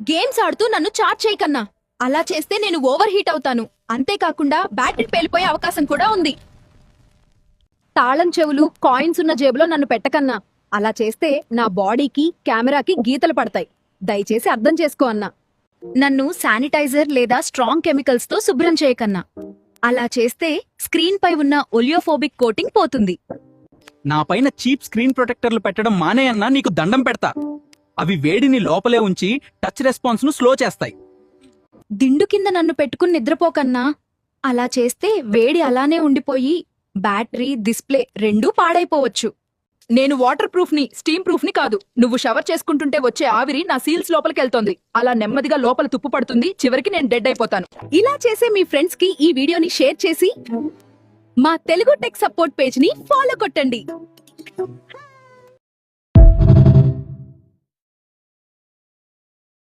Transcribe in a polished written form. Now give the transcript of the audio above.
Games ఆడుతూ నన్ను chat చేయకన్నా. అలా చేస్తే నేను ఓవర్ హీట్ అవుతాను. అంతేకాకుండా బ్యాటరీ పేలిపోయే అవకాశం కూడా ఉంది. తాళం చెవులు, కాయిన్స్ ఉన్న జేబులో నన్ను పెట్టకన్నా. అలా చేస్తే నా బాడీకి, కెమెరాకి గీతలు పడతాయి. దయచేసి అర్థం చేసుకో అన్నా. నన్ను శానిటైజర్ లేదా స్ట్రాంగ్ కెమికల్స్ తో శుభ్రం చేయకన్నా. అలా చేస్తే స్క్రీన్ పై ఉన్న ఒలియోఫోబిక్ కోటింగ్ పోతుంది. నా పైన చీప్ స్క్రీన్ ప్రొటెక్టర్లు పెట్టడం మానేయన్నా, నీకు దండం పెడతా. అవి వేడిని లోపలే ఉంచి టచ్ రెస్పాన్స్ ను స్లో చేస్తాయి. దిండు కింద నన్ను పెట్టుకుని నిద్రపోకన్నా. అలా చేస్తే వేడి అలానే ఉండిపోయి బ్యాటరీ, డిస్ప్లే రెండూ పాడైపోవచ్చు. నేను వాటర్ ప్రూఫ్ ని, స్టీమ్ ప్రూఫ్ ని కాదు. నువ్వు షవర్ చేసుకుంటుంటే వచ్చే ఆవిరి నా సీల్స్ లోపలికెళ్తోంది. అలా నెమ్మదిగా లోపల తుప్పు పడుతుంది. చివరికి నేను డెడ్ అయిపోతాను. ఇలా చేసే మీ ఫ్రెండ్స్ కి ఈ వీడియోని షేర్ చేసి మా తెలుగు టెక్ సపోర్ట్ పేజ్ ని ఫాలో కొట్టండి.